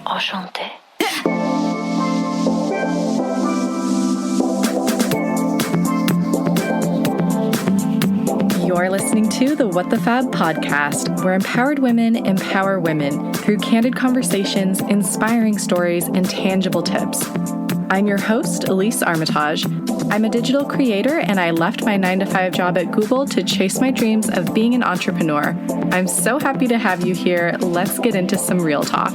Enchantée. You're listening to the What the Fab podcast, where empowered women empower women through candid conversations, inspiring stories, and tangible tips. I'm your host, Elise Armitage. I'm a digital creator, and I left my 9-to-5 job at Google to chase my dreams of being an entrepreneur. I'm so happy to have you here. Let's get into some real talk.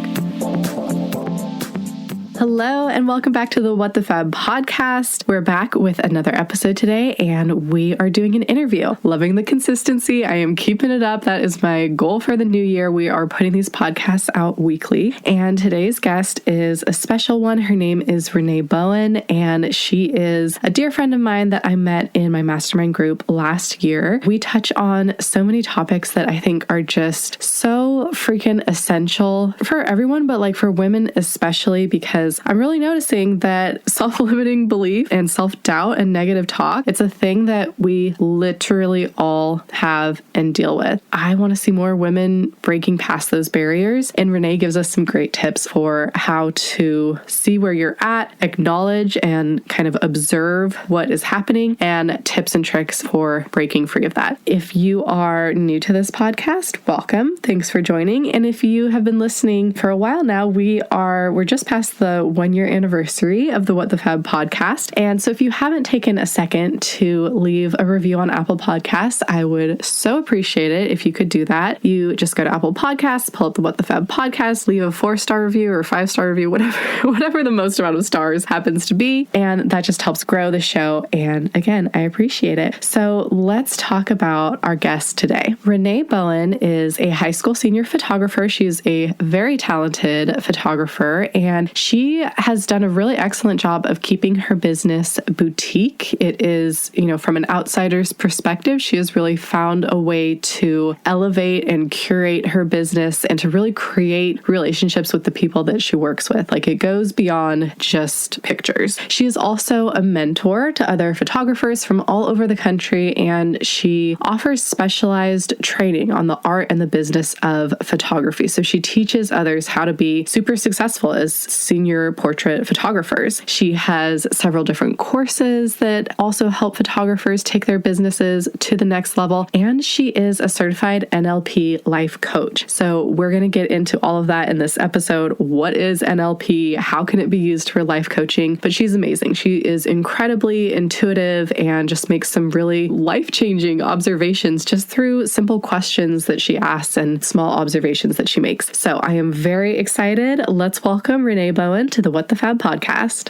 Hello, and welcome back to the What the Fab podcast. We're back with another episode today, and we are doing an interview. Loving the consistency. I am keeping it up. That is my goal for the new year. We are putting these podcasts out weekly, and today's guest is a special one. Her name is Renee Bowen, and she is a dear friend of mine that I met in my mastermind group last year. We touch on so many topics that I think are just so freaking essential for everyone, but like for women especially, because I'm really noticing that self-limiting belief and self-doubt and negative talk, it's a thing that we literally all have and deal with. I want to see more women breaking past those barriers, and Renee gives us some great tips for how to see where you're at, acknowledge and kind of observe what is happening, and tips and tricks for breaking free of that. If you are new to this podcast, welcome. Thanks for joining. And if you have been listening for a while now, we're just past the 1-year anniversary of the What the Fab podcast. And so if you haven't taken a second to leave a review on Apple Podcasts, I would so appreciate it if you could do that. You just go to Apple Podcasts, pull up the What the Fab podcast, leave a 4-star review or 5-star review, whatever the most amount of stars happens to be. And that just helps grow the show. And again, I appreciate it. So let's talk about our guest today. Renee Bowen is a high school senior photographer. She's a very talented photographer, and she has done a really excellent job of keeping her business boutique. It is, from an outsider's perspective, she has really found a way to elevate and curate her business and to really create relationships with the people that she works with. Like, it goes beyond just pictures. She is also a mentor to other photographers from all over the country, and she offers specialized training on the art and the business of photography. So she teaches others how to be super successful as senior portrait photographers. She has several different courses that also help photographers take their businesses to the next level. And she is a certified NLP life coach. So we're going to get into all of that in this episode. What is NLP? How can it be used for life coaching? But she's amazing. She is incredibly intuitive and just makes some really life-changing observations just through simple questions that she asks and small observations that she makes. So I am very excited. Let's welcome Renee Bowen to the What the Fab podcast.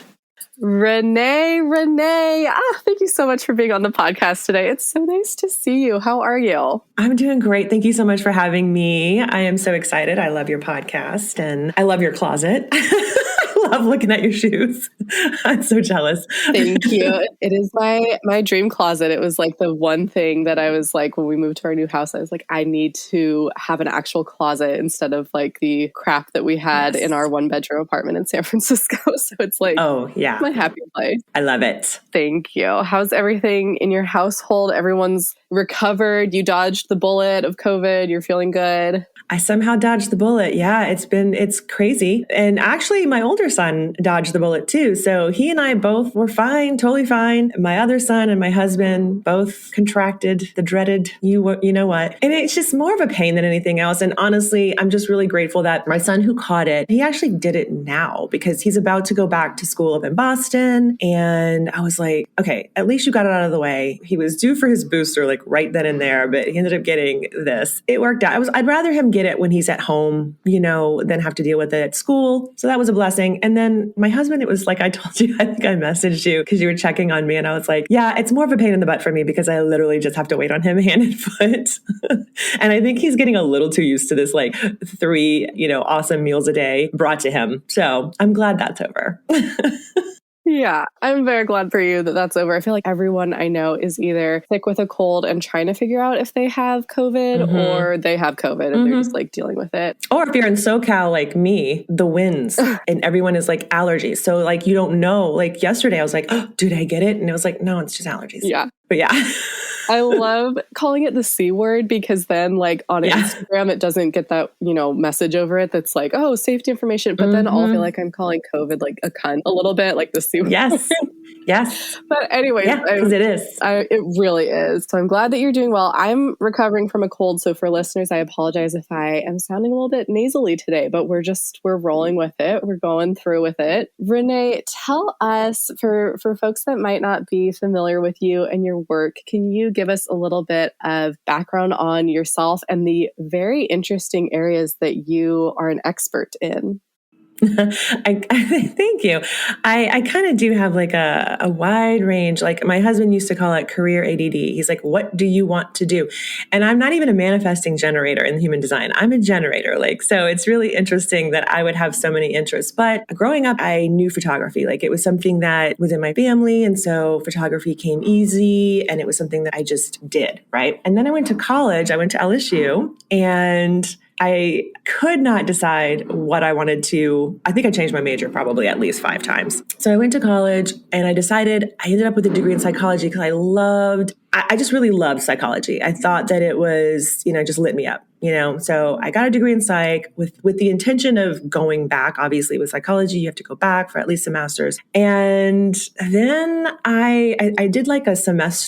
Renee, thank you so much for being on the podcast today. It's so nice to see you. How are you? I'm doing great. Thank you so much for having me. I am so excited. I love your podcast and I love your closet. I love looking at your shoes. I'm so jealous. Thank you. It is my dream closet. It was like the one thing that I was like, when we moved to our new house, I was like, I need to have an actual closet instead of like the crap that we had in our 1-bedroom apartment in San Francisco. So it's like, oh yeah, my happy place. I love it. Thank you. How's everything in your household? Everyone's recovered. You dodged the bullet of COVID. You're feeling good. I somehow dodged the bullet. Yeah, it's crazy. And actually, my older son dodged the bullet too. So he and I both were fine, totally fine. My other son and my husband both contracted the dreaded, you know what. And it's just more of a pain than anything else. And honestly, I'm just really grateful that my son who caught it, he actually did it now because he's about to go back to school up in Boston. And I was like, okay, at least you got it out of the way. He was due for his booster like right then and there, but he ended up getting this. It worked out. I'd rather him get it when he's at home, than have to deal with it at school. So that was a blessing. And then my husband, it was like I told you, I think I messaged you because you were checking on me. And I was like, yeah, it's more of a pain in the butt for me because I literally just have to wait on him hand and foot. And I think he's getting a little too used to this, like 3, awesome meals a day brought to him. So I'm glad that's over. Yeah, I'm very glad for you that that's over. I feel like everyone I know is either sick with a cold and trying to figure out if they have COVID or they have COVID and they're just like dealing with it. Or if you're in SoCal like me, the winds and everyone is like allergies. So like you don't know. Like yesterday I was like, oh, did I get it? And it was like, no, it's just allergies. Yeah. But yeah. I love calling it the C word because then like on Instagram, it doesn't get that, message over it that's like, oh, safety information. But then I'll feel like I'm calling COVID like a cunt a little bit, like the C word. Yes. But anyways, because it is. It really is. So I'm glad that you're doing well. I'm recovering from a cold. So for listeners, I apologize if I am sounding a little bit nasally today, but we're rolling with it. We're going through with it. Renee, tell us, for folks that might not be familiar with you and your work, can you give us a little bit of background on yourself and the very interesting areas that you are an expert in? Thank you. I kind of do have like a wide range. Like my husband used to call it career ADD. He's like, what do you want to do? And I'm not even a manifesting generator in human design. I'm a generator. So it's really interesting that I would have so many interests. But growing up, I knew photography. Like it was something that was in my family. And so photography came easy and it was something that I just did. Right. And then I went to college. I went to LSU and I could not decide what I wanted to. I think I changed my major probably at least 5 times. So I went to college and I ended up with a degree in psychology because I just really loved psychology. I thought that it was, just lit me up. So I got a degree in psych with the intention of going back. Obviously with psychology, you have to go back for at least a master's. And then I did like a summer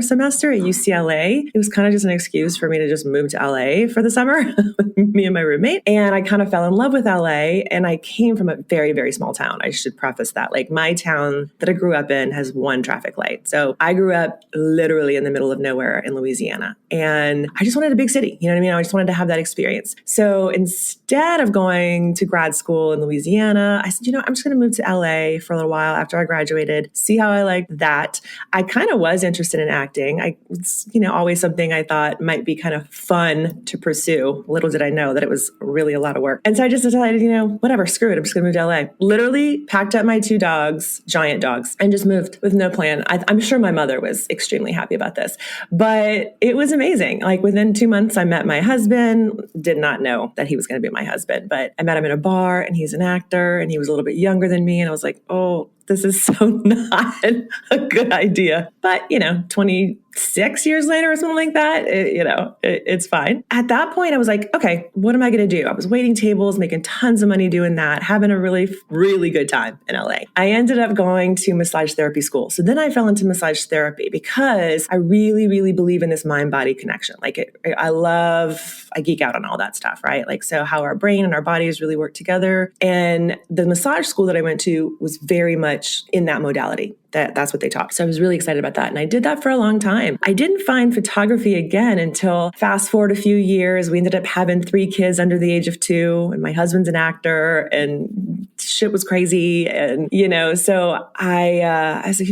semester at UCLA. It was kind of just an excuse for me to just move to LA for the summer with me and my roommate. And I kind of fell in love with LA. And I came from a very, very small town. I should preface that. Like my town that I grew up in has 1 traffic light. So I grew up literally in the middle of nowhere in Louisiana. And I just wanted a big city. You know what I mean? I just wanted to have that experience. So instead of going to grad school in Louisiana, I said, I'm just going to move to LA for a little while after I graduated, see how I liked that. I kind of was interested in acting. It's, always something I thought might be kind of fun to pursue. Little did I know that it was really a lot of work. And so I just decided, whatever, screw it. I'm just going to move to LA. Literally packed up my 2 dogs, giant dogs, and just moved with no plan. I'm sure my mother was extremely happy about this, but it was amazing. Like within 2 months, I met my husband. Did not know that he was going to be my husband, but I met him in a bar and he's an actor and he was a little bit younger than me. And I was like, oh, this is so not a good idea. But, 26 years later or something like that, it's fine. At that point, I was like, okay, what am I going to do? I was waiting tables, making tons of money doing that, having a really, really good time in LA. I ended up going to massage therapy school. So then I fell into massage therapy because I really, really believe in this mind-body connection. Like I geek out on all that stuff, right? Like, so how our brain and our bodies really work together. And the massage school that I went to was very much in that modality. That's what they taught. So I was really excited about that. And I did that for a long time. I didn't find photography again until fast forward a few years. We ended up having 3 kids under the age of 2 and my husband's an actor and shit was crazy. And, so I said,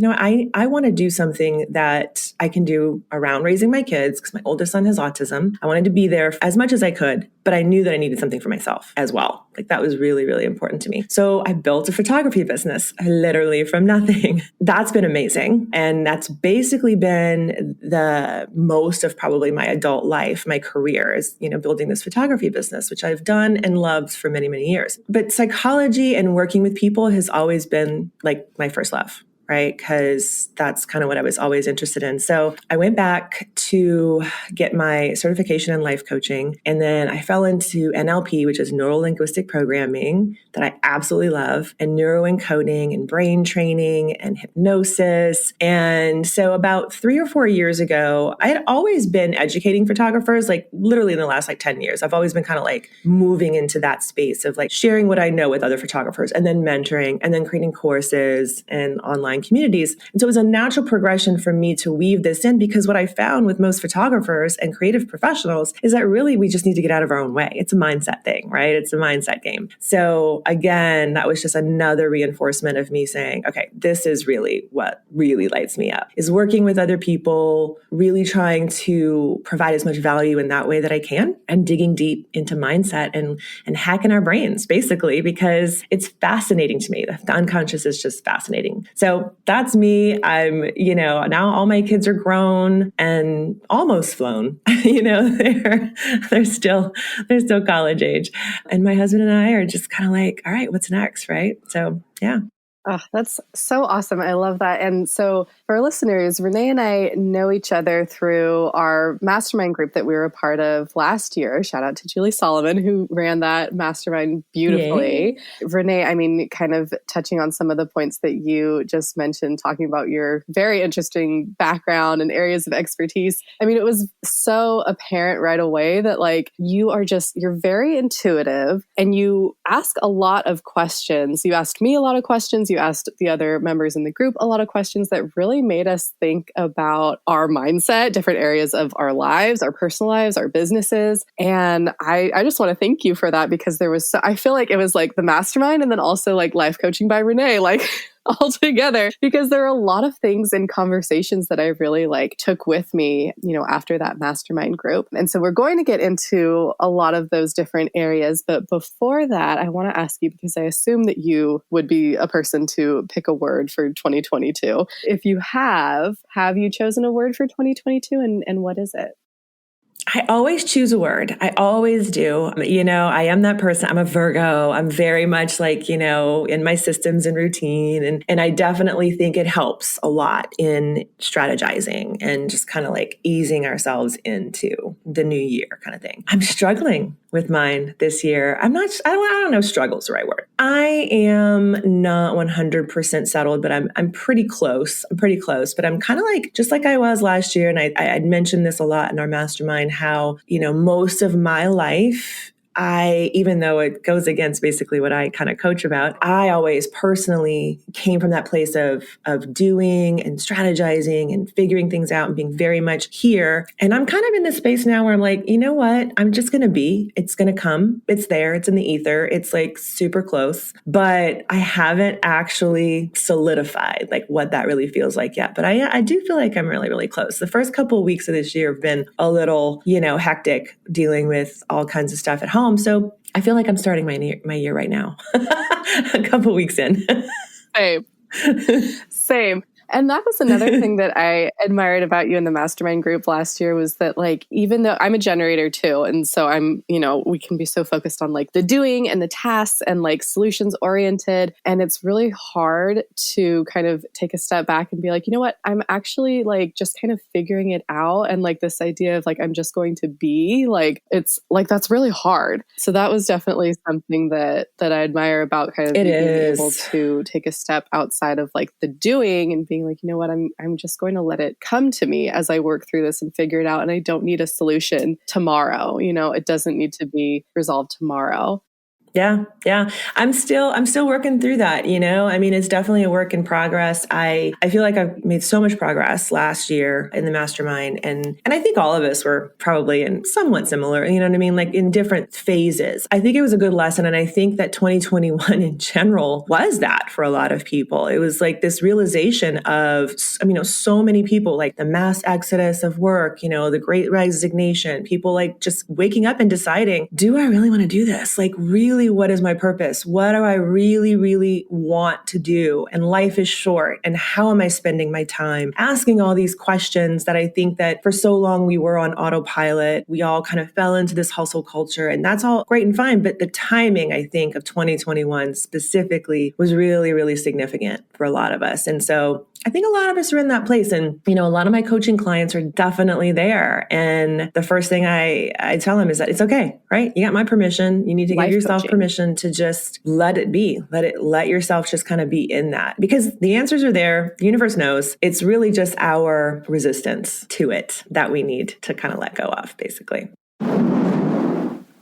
I want to do something that I can do around raising my kids because my oldest son has autism. I wanted to be there as much as I could, but I knew that I needed something for myself as well. Like that was really, really important to me. So I built a photography business literally from nothing. That's been amazing. And that's basically been the most of probably my adult life, my career is, building this photography business, which I've done and loved for many, many years. But psychology and working with people has always been like my first love. Right? Because that's kind of what I was always interested in. So I went back to get my certification in life coaching. And then I fell into NLP, which is Neuro-Linguistic Programming, that I absolutely love, and neuroencoding and brain training and hypnosis. And so about 3 or 4 years ago, I had always been educating photographers, like literally in the last 10 years. I've always been kind of like moving into that space of like sharing what I know with other photographers and then mentoring and then creating courses and online communities. And so it was a natural progression for me to weave this in because what I found with most photographers and creative professionals is that really we just need to get out of our own way. It's a mindset thing, right? It's a mindset game. So again, that was just another reinforcement of me saying, okay, this is really what really lights me up, is working with other people, really trying to provide as much value in that way that I can and digging deep into mindset and hacking our brains basically, because it's fascinating to me. The unconscious is just fascinating. So that's me. I'm, now all my kids are grown and almost flown, they're still college age. And my husband and I are just kind of like, all right, what's next? Right. So, yeah. Oh, that's so awesome. I love that. And so for our listeners, Renee and I know each other through our mastermind group that we were a part of last year. Shout out to Julie Solomon, who ran that mastermind beautifully. Yay. Renee, I mean, kind of touching on some of the points that you just mentioned, talking about your very interesting background and areas of expertise. I mean, it was so apparent right away that like you're very intuitive and you ask a lot of questions. You asked me a lot of questions. You asked the other members in the group a lot of questions that really made us think about our mindset, different areas of our lives, our personal lives, our businesses. And I just want to thank you for that because I feel like it was like the mastermind and then also like life coaching by Renee, like all together, because there are a lot of things in conversations that I really like took with me, after that mastermind group. And so we're going to get into a lot of those different areas. But before that, I want to ask you, because I assume that you would be a person to pick a word for 2022. If you have you chosen a word for 2022 and what is it? I always choose a word. I always do. I am that person. I'm a Virgo. I'm very much like, in my systems and routine. And I definitely think it helps a lot in strategizing and just kind of like easing ourselves into the new year kind of thing. I'm struggling with mine this year. I don't know if struggle is the right word. I am not 100% settled, but I'm pretty close. But I'm kind of like, just like I was last year. And I'd mentioned this a lot in our mastermind, how, most of my life, even though it goes against basically what I kind of coach about, I always personally came from that place of doing and strategizing and figuring things out and being very much here. And I'm kind of in this space now where I'm like, you know what? I'm just going to be, it's going to come. It's there. It's in the ether. It's like super close, but I haven't actually solidified like what that really feels like yet. But I do feel like I'm really, really close. The first couple of weeks of this year have been a little, hectic dealing with all kinds of stuff at home. So I feel like I'm starting my year right now, a couple weeks in. Same. And that was another thing that I admired about you in the mastermind group last year was that like, even though I'm a generator too, and so I'm, we can be so focused on like the doing and the tasks and like solutions oriented. And it's really hard to kind of take a step back and be like, you know what, I'm actually like just kind of figuring it out. And like this idea of like, I'm just going to be like, it's like, that's really hard. So that was definitely something that I admire about kind of being able to take a step outside of like the doing and being like, you know what, I'm just going to let it come to me as I work through this and figure it out. And I don't need a solution tomorrow. It doesn't need to be resolved tomorrow. Yeah. I'm still working through that, I mean, it's definitely a work in progress. I feel like I've made so much progress last year in the mastermind. And I think all of us were probably in somewhat similar, you know what I mean? Like in different phases. I think it was a good lesson. And I think that 2021 in general was that for a lot of people. It was like this realization of, so many people, like the mass exodus of work, the great resignation, people like just waking up and deciding, do I really want to do this? Like really, what is my purpose? What do I really, really want to do? And life is short. And how am I spending my time? Asking all these questions that I think that for so long we were on autopilot. We all kind of fell into this hustle culture, and that's all great and fine. But the timing, I think, of 2021 specifically was really, really significant for a lot of us. And so I think a lot of us are in that place. And, a lot of my coaching clients are definitely there. And the first thing I tell them is that it's okay, right? You got my permission. You need to give yourself permission to just let it be. Let yourself just kind of be in that, because the answers are there. The universe knows. It's really just our resistance to it that we need to kind of let go of, basically.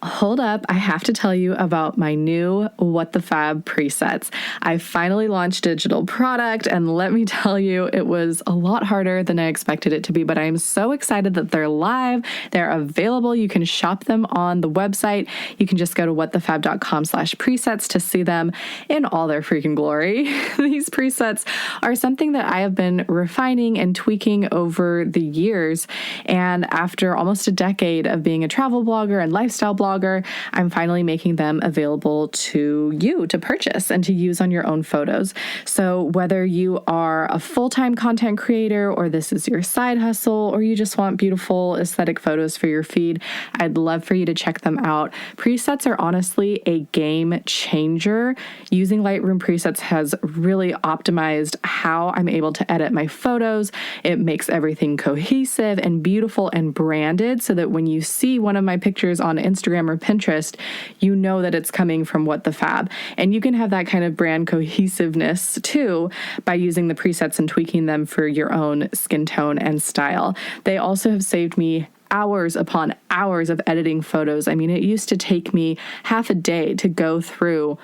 Hold up, I have to tell you about my new What the Fab presets. I finally launched digital product, and let me tell you, it was a lot harder than I expected it to be, but I am so excited that they're live. They're available. You can shop them on the website. You can just go to whatthefab.com/presets to see them in all their freaking glory. These presets are something that I have been refining and tweaking over the years. And after almost a decade of being a travel blogger and lifestyle blogger, blogger, I'm finally making them available to you to purchase and to use on your own photos. So whether you are a full-time content creator or this is your side hustle or you just want beautiful aesthetic photos for your feed, I'd love for you to check them out. Presets are honestly a game changer. Using Lightroom presets has really optimized how I'm able to edit my photos. It makes everything cohesive and beautiful and branded so that when you see one of my pictures on Instagram or Pinterest, you know that it's coming from What the Fab. And you can have that kind of brand cohesiveness too by using the presets and tweaking them for your own skin tone and style. They also have saved me hours upon hours of editing photos. I mean, it used to take me half a day to go through,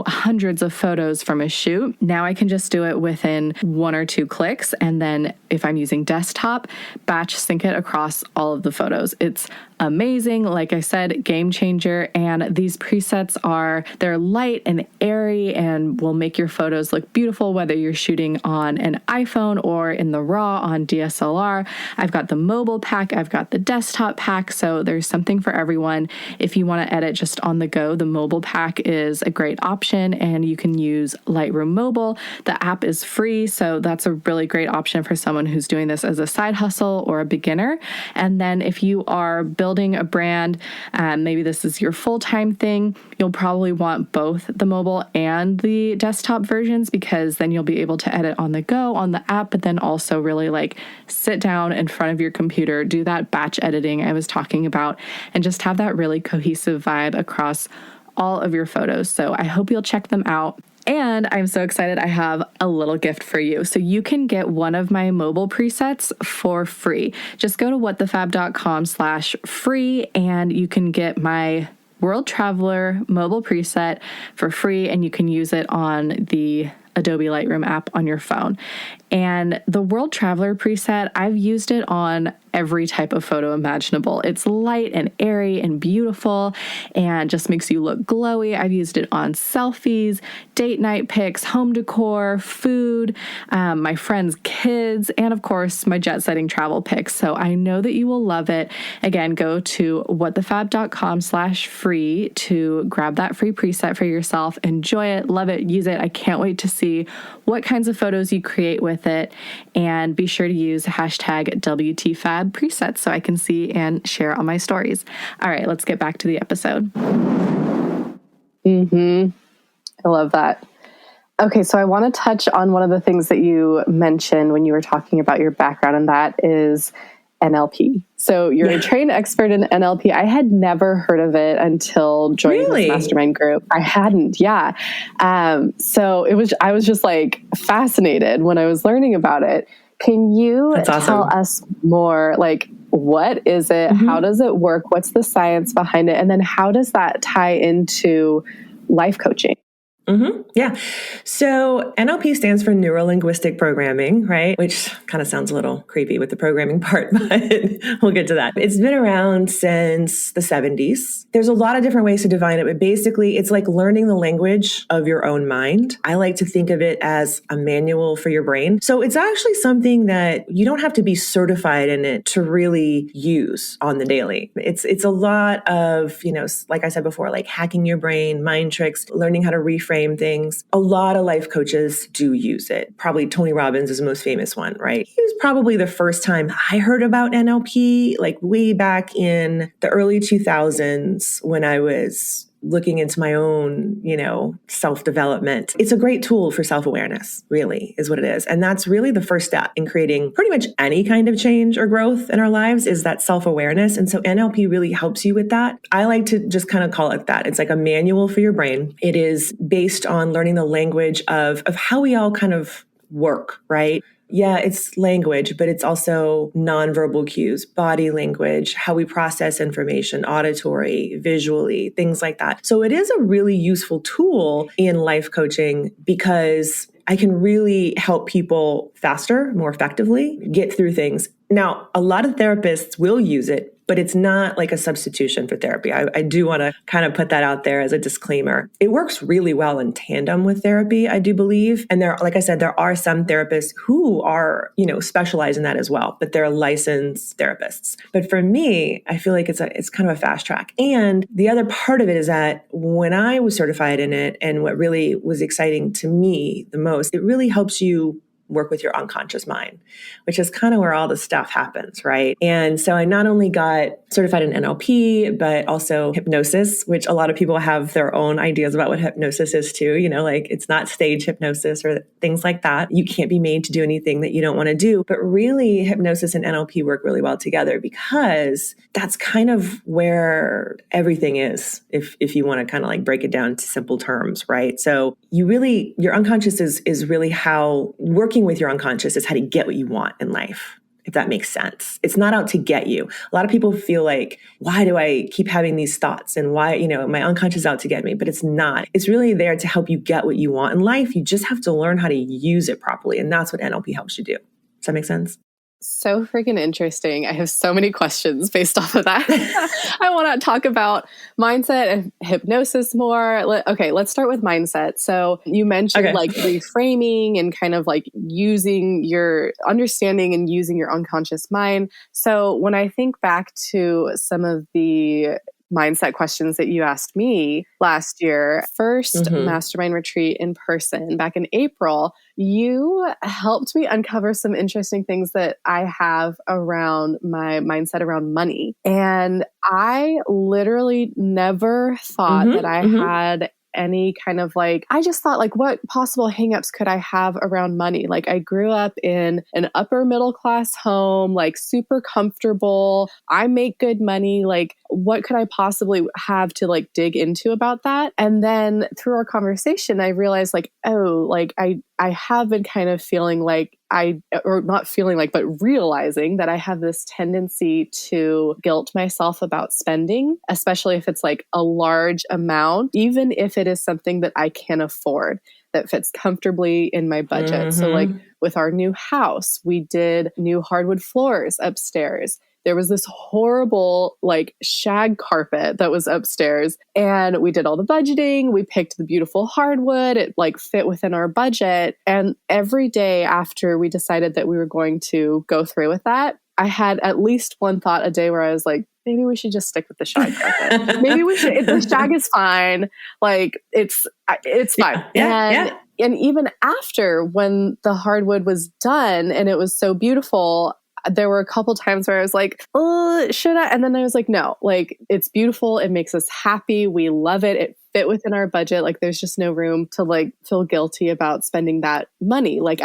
hundreds of photos from a shoot. Now I can just do it within 1 or 2 clicks. And then if I'm using desktop, batch sync it across all of the photos. It's amazing. Like I said, game changer. And these presets they're light and airy and will make your photos look beautiful, whether you're shooting on an iPhone or in the RAW on DSLR. I've got the mobile pack. I've got the desktop pack. So there's something for everyone. If you want to edit just on the go, the mobile pack is a great option and you can use Lightroom Mobile. The app is free. So that's a really great option for someone who's doing this as a side hustle or a beginner. And then if you are building a brand, maybe this is your full-time thing, you'll probably want both the mobile and the desktop versions because then you'll be able to edit on the go on the app, but then also really sit down in front of your computer, do that batch editing I was talking about, and just have that really cohesive vibe across all of your photos. So I hope you'll check them out. And I'm so excited. I have a little gift for you. So you can get one of my mobile presets for free. Just go to whatthefab.com/free and you can get my World Traveler mobile preset for free and you can use it on the Adobe Lightroom app on your phone. And the World Traveler preset, I've used it on every type of photo imaginable. It's light and airy and beautiful and just makes you look glowy. I've used it on selfies, date night pics, home decor, food, my friends' kids, and of course, my jet setting travel pics. So I know that you will love it. Again, go to whatthefab.com/free to grab that free preset for yourself. Enjoy it, love it, use it. I can't wait to see what kinds of photos you create with it. And be sure to use hashtag WTFab presets so I can see and share on my stories. All right, let's get back to the episode. I love that. Okay, so I want to touch on one of the things that you mentioned when you were talking about your background, and that is NLP. So you're a trained expert in NLP. I had never heard of it until joining this mastermind group. I hadn't, so I was just fascinated when I was learning about it. Can you tell us more, what is it? How does it work? What's the science behind it? And then how does that tie into life coaching? Yeah. So NLP stands for Neuro-Linguistic Programming, right? Which kind of sounds a little creepy with the programming part, but we'll get to that. It's been around since the 70s. There's a lot of different ways to define it, but basically it's like learning the language of your own mind. I like to think of it as a manual for your brain. So it's actually something that you don't have to be certified in it to really use on the daily. It's a lot of, like I said before, like hacking your brain, mind tricks, learning how to reframe things. A lot of life coaches do use it. Probably Tony Robbins is the most famous one, right? He was probably the first time I heard about NLP, way back in the early 2000s when I was looking into my own, self-development. It's a great tool for self-awareness, really, is what it is. And that's really the first step in creating pretty much any kind of change or growth in our lives is that self-awareness. And so NLP really helps you with that. I like to just kind of call it that. It's like a manual for your brain. It is based on learning the language of how we all kind of work, right? Yeah, it's language, but it's also nonverbal cues, body language, how we process information, auditory, visually, things like that. So it is a really useful tool in life coaching because I can really help people faster, more effectively, get through things. Now, a lot of therapists will use it but it's not like a substitution for therapy. I do want to kind of put that out there as a disclaimer. It works really well in tandem with therapy, I do believe. And there, like I said, there are some therapists who are, specialize in that as well, but they're licensed therapists. But for me, I feel like it's kind of a fast track. And the other part of it is that when I was certified in it, and what really was exciting to me the most, it really helps you work with your unconscious mind, which is kind of where all the stuff happens, right? And so I not only got certified in NLP, but also hypnosis, which a lot of people have their own ideas about what hypnosis is too. Like it's not stage hypnosis or things like that. You can't be made to do anything that you don't want to do. But really, hypnosis and NLP work really well together because that's kind of where everything is, if you want to kind of like break it down to simple terms, right? So your unconscious is really how working with your unconscious is how to get what you want in life, if that makes sense. It's not out to get you. A lot of people feel like, why do I keep having these thoughts? And why, my unconscious is out to get me, but it's not. It's really there to help you get what you want in life. You just have to learn how to use it properly. And that's what NLP helps you do. Does that make sense? So freaking interesting. I have so many questions based off of that. I want to talk about mindset and hypnosis more. Okay, let's start with mindset. So you mentioned like reframing and kind of like using your understanding and using your unconscious mind. So when I think back to some of the mindset questions that you asked me last year, first mastermind retreat in person back in April, you helped me uncover some interesting things that I have around my mindset around money. And I literally never thought that I had any kind of like, I just thought like, what possible hangups could I have around money? Like I grew up in an upper middle class home, like super comfortable. I make good money. Like what could I possibly have to like dig into about that? And then through our conversation, I realized like, oh, like I have been kind of feeling like but realizing that I have this tendency to guilt myself about spending, especially if it's like a large amount, even if it is something that I can afford, that fits comfortably in my budget. So like with our new house, we did new hardwood floors upstairs. There was this horrible like shag carpet that was upstairs, and we did all the budgeting. We picked the beautiful hardwood. It like fit within our budget. And every day after we decided that we were going to go through with that, I had at least one thought a day where I was like, maybe we should just stick with the shag carpet. Maybe we should, the shag is fine. Like it's fine. And even after when the hardwood was done and it was so beautiful, there were a couple times where I was like, oh, should I? And then I was like, no, like it's beautiful. It makes us happy. We love it. It fit within our budget. Like there's just no room to like feel guilty about spending that money. Like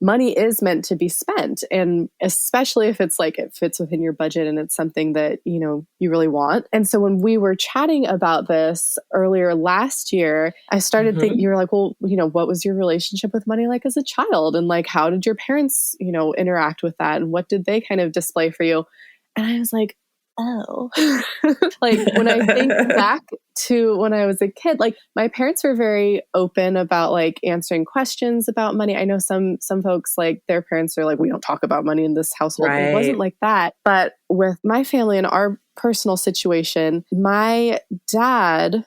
money is meant to be spent. And especially if it's like, it fits within your budget and it's something that, you really want. And so when we were chatting about this earlier last year, I started thinking, you were like, well, what was your relationship with money like as a child? And like, how did your parents, interact with that? And what did they kind of display for you? And I was like, oh, like when I think back to when I was a kid, like my parents were very open about like answering questions about money. I know some folks, like their parents are like, we don't talk about money in this household. Right. It wasn't like that. But with my family and our personal situation, my dad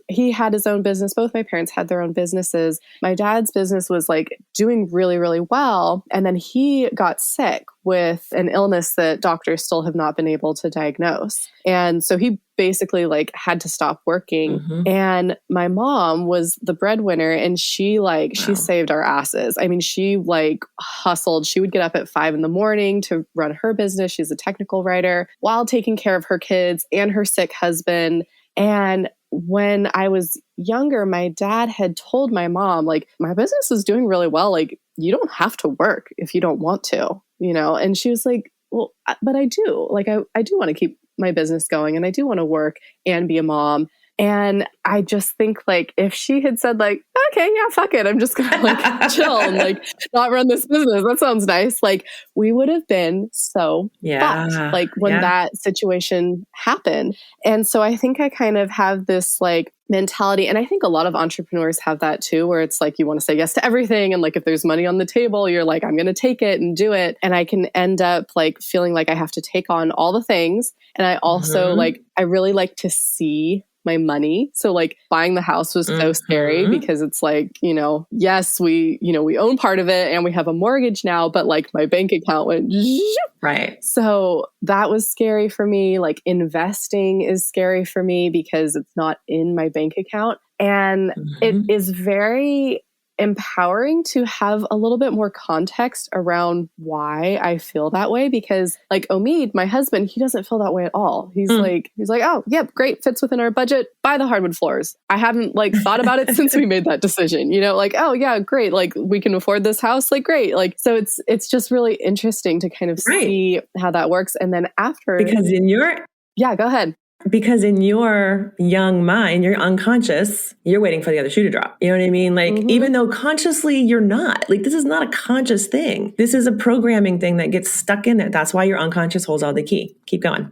he had his own business. Both my parents had their own businesses. My dad's business was like doing really, really well. And then he got sick with an illness that doctors still have not been able to diagnose. And so he basically like had to stop working. And my mom was the breadwinner, and she saved our asses. I mean, she like hustled. She would get up at 5 a.m. to run her business. She's a technical writer while taking care of her kids and her sick husband. And when I was younger, my dad had told my mom, like, my business is doing really well. Like, you don't have to work if you don't want to, And she was like, well, but I do. Like, I do want to keep my business going, and I do want to work and be a mom. And I just think like if she had said like, okay, yeah, fuck it, I'm just going to like chill and like not run this business. That sounds nice. Like we would have been so fucked, like when that situation happened. And so I think I kind of have this like mentality. And I think a lot of entrepreneurs have that too, where it's like you want to say yes to everything. And like if there's money on the table, you're like, I'm going to take it and do it. And I can end up like feeling like I have to take on all the things. And I also I really like to see my money. So like buying the house was so scary because it's like, yes, we own part of it and we have a mortgage now, but like my bank account went right. So that was scary for me. Like investing is scary for me because it's not in my bank account. And it is very empowering to have a little bit more context around why I feel that way, because like Omid, my husband, he doesn't feel that way at all. He's like, oh, yep, great. Fits within our budget. Buy the hardwood floors. I haven't like thought about it since we made that decision, like, oh yeah, great. Like we can afford this house. Like, great. Like, so it's just really interesting to kind of see how that works. And then after, yeah, go ahead. Because in your young mind, your unconscious, you're waiting for the other shoe to drop. You know what I mean? Like, even though consciously you're not, like, this is not a conscious thing. This is a programming thing that gets stuck in there. That's why your unconscious holds all the key. Keep going.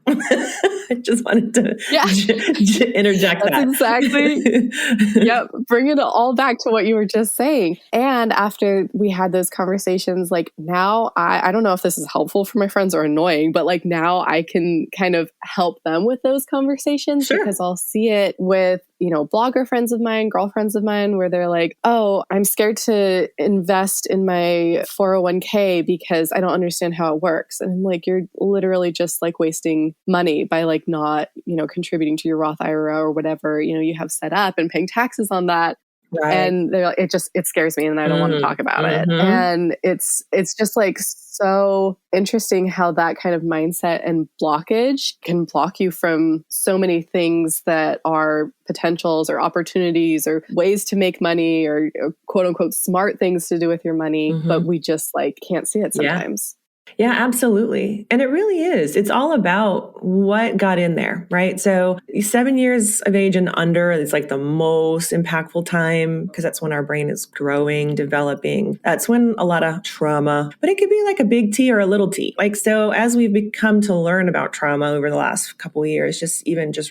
I just wanted to interject that. Exactly. Yep. Bring it all back to what you were just saying. And after we had those conversations, like now I don't know if this is helpful for my friends or annoying, but like now I can kind of help them with those conversations because I'll see it with, blogger friends of mine, girlfriends of mine, where they're like, oh, I'm scared to invest in my 401k because I don't understand how it works. And I'm like, you're literally just like wasting money by like not, contributing to your Roth IRA or whatever, you have set up and paying taxes on that. Right. And they're like, it scares me and I don't want to talk about it. And it's just like so interesting how that kind of mindset and blockage can block you from so many things that are potentials or opportunities or ways to make money or quote unquote smart things to do with your money. But we just like can't see it sometimes. Yeah, absolutely. And it really is. It's all about what got in there, right? So 7 years of age and under is like the most impactful time because that's when our brain is growing, developing. That's when a lot of trauma, but it could be like a big T or a little t. Like, so as we've become to learn about trauma over the last couple of years, just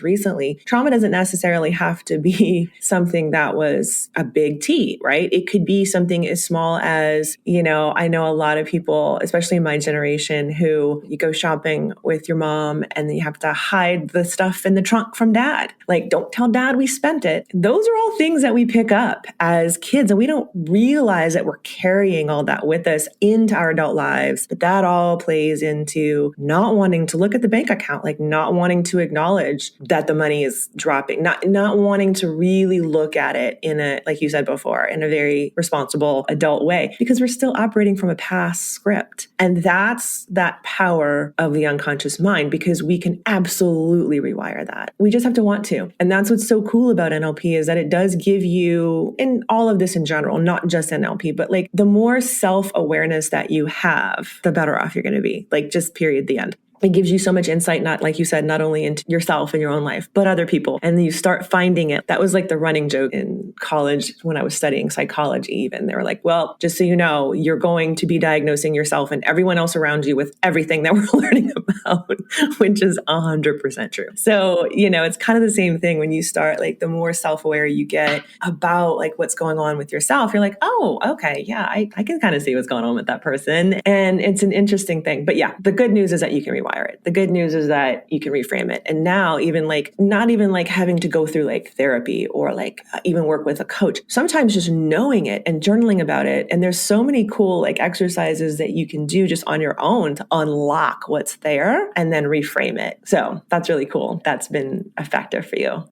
recently, trauma doesn't necessarily have to be something that was a big T, right? It could be something as small as, I know a lot of people, especially in my generation, who you go shopping with your mom and you have to hide the stuff in the trunk from dad. Like, don't tell dad we spent it. Those are all things that we pick up as kids and we don't realize that we're carrying all that with us into our adult lives. But that all plays into not wanting to look at the bank account, like not wanting to acknowledge that the money is dropping, not wanting to really look at it in a, like you said before, in a very responsible adult way, because we're still operating from a past script. And that's that power of the unconscious mind, because we can absolutely rewire that. We just have to want to. And that's what's so cool about NLP is that it does give you, in all of this in general, not just NLP, but like the more self-awareness that you have, the better off you're going to be. Like just period, the end. It gives you so much insight, not like you said, not only into yourself and your own life, but other people. And then you start finding it. That was like the running joke in college when I was studying psychology even. They were like, well, just so you know, you're going to be diagnosing yourself and everyone else around you with everything that we're learning about, which is 100% true. So, it's kind of the same thing when you start, like the more self-aware you get about like what's going on with yourself, you're like, oh, okay, yeah, I can kind of see what's going on with that person. And it's an interesting thing. But yeah, the good news is that you can rewire it. The good news is that you can reframe it. And now even like, not even like having to go through like therapy or like even work with a coach, sometimes just knowing it and journaling about it. And there's so many cool like exercises that you can do just on your own to unlock what's there and then reframe it. So that's really cool. That's been effective for you.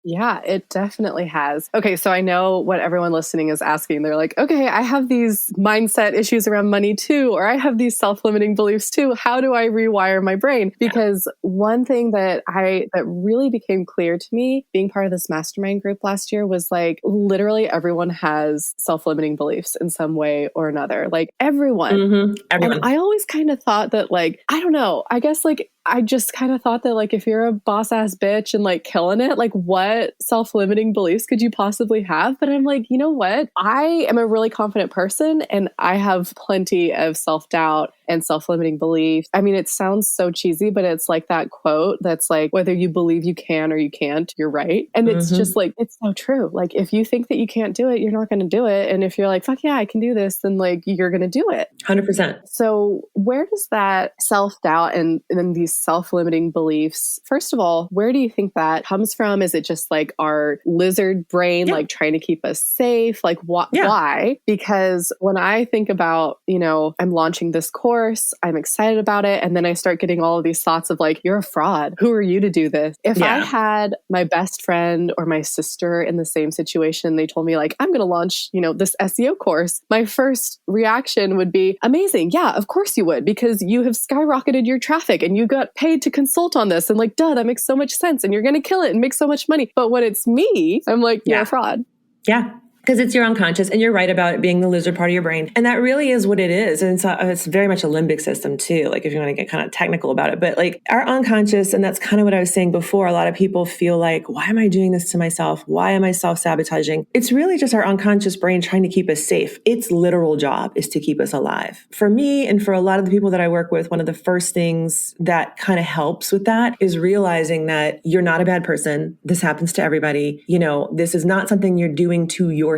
Yeah, it definitely has. Okay, so I know what everyone listening is asking. They're like, okay, I have these mindset issues around money too, or I have these self-limiting beliefs too. How do I rewire my brain? Because one thing that really became clear to me being part of this mastermind group last year was like literally everyone has self-limiting beliefs in some way or another. Like everyone. And I always kind of thought that like, I don't know, I guess like I just kind of thought that like if you're a boss ass bitch and like killing it, like what self-limiting beliefs could you possibly have? But I'm like, you know what? I am a really confident person and I have plenty of self-doubt and self-limiting beliefs. I mean, it sounds so cheesy, but it's like that quote that's like, whether you believe you can or you can't, you're right. And it's just like, it's so true. Like, if you think that you can't do it, you're not going to do it. And if you're like, fuck yeah, I can do this, then like, you're going to do it. 100%. So where does that self-doubt and these self-limiting beliefs, first of all, where do you think that comes from? Is it just like our lizard brain, like trying to keep us safe? Like why? Because when I think about, you know, I'm launching this course, I'm excited about it. And then I start getting all of these thoughts of like, you're a fraud. Who are you to do this? If I had my best friend or my sister in the same situation, they told me like, I'm going to launch, you know, this SEO course, my first reaction would be amazing. Yeah, of course you would, because you have skyrocketed your traffic and you got paid to consult on this. And like, duh, that makes so much sense. And you're going to kill it and make so much money. But when it's me, I'm like, you're a fraud. Yeah. Because it's your unconscious, and you're right about it being the lizard part of your brain. And that really is what it is. And it's very much a limbic system too, like if you want to get kind of technical about it. But like our unconscious, and that's kind of what I was saying before, a lot of people feel like, why am I doing this to myself? Why am I self-sabotaging? It's really just our unconscious brain trying to keep us safe. Its literal job is to keep us alive. For me, and for a lot of the people that I work with, one of the first things that kind of helps with that is realizing that you're not a bad person. This happens to everybody. You know, this is not something you're doing to yourself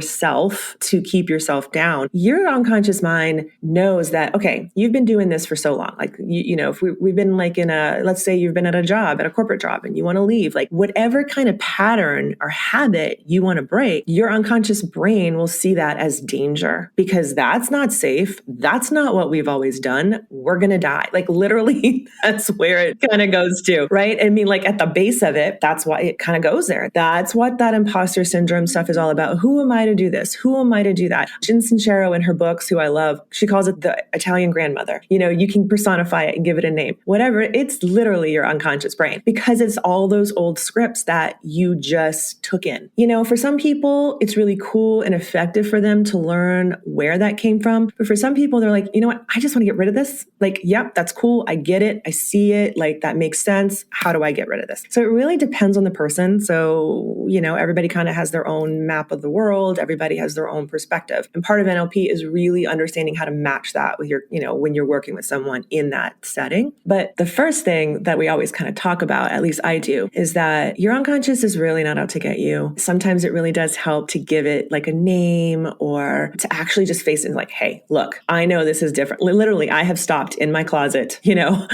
to keep yourself down. Your unconscious mind knows that, okay, you've been doing this for so long. Like, you know, if we've been like let's say you've been at a corporate job and you want to leave, like whatever kind of pattern or habit you want to break, your unconscious brain will see that as danger, because that's not safe. That's not what we've always done. We're going to die. Like literally, that's where it kind of goes to, right? I mean, like at the base of it, that's why it kind of goes there. That's what that imposter syndrome stuff is all about. Who am I to do this? Who am I to do that? Jen Sincero in her books, who I love, she calls it the Italian grandmother. You know, you can personify it and give it a name. Whatever, it's literally your unconscious brain, because it's all those old scripts that you just took in. You know, for some people, it's really cool and effective for them to learn where that came from. But for some people, they're like, you know what? I just want to get rid of this. Like, yep, that's cool. I get it. I see it. Like, that makes sense. How do I get rid of this? So it really depends on the person. So, you know, everybody kind of has their own map of the world. Everybody has their own perspective. And part of NLP is really understanding how to match that with your, you know, when you're working with someone in that setting. But the first thing that we always kind of talk about, at least I do, is that your unconscious is really not out to get you. Sometimes it really does help to give it like a name, or to actually just face it like, hey, look, I know this is different. Literally, I have stopped in my closet, you know,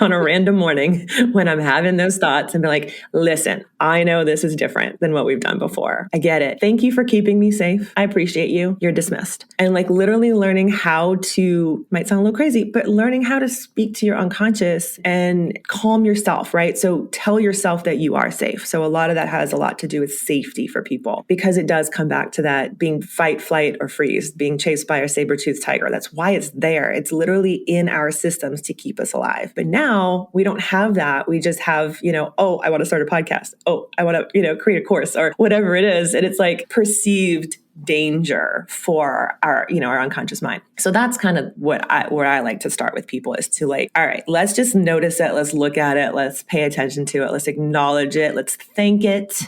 on a random morning when I'm having those thoughts and be like, listen, I know this is different than what we've done before. I get it. Thank you for keeping me safe. I appreciate you. You're dismissed. And like literally learning how to, might sound a little crazy, but learning how to speak to your unconscious and calm yourself, right? So tell yourself that you are safe. So a lot of that has a lot to do with safety for people, because it does come back to that being fight, flight, or freeze, being chased by a saber-toothed tiger. That's why it's there. It's literally in our systems to keep us alive. But now we don't have that. We just have, you know, oh, I want to start a podcast. Oh, I want to, you know, create a course or whatever it is. And it's like perceived danger for our, you know, our unconscious mind. So that's kind of where I like to start with people, is to like, all right, let's just notice it. Let's look at it. Let's pay attention to it. Let's acknowledge it. Let's thank it.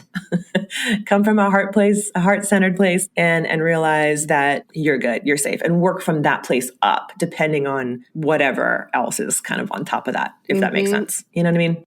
Come from a heart-centered place, and realize that you're good, you're safe, and work from that place up, depending on whatever else is kind of on top of that, if that makes sense. You know what I mean?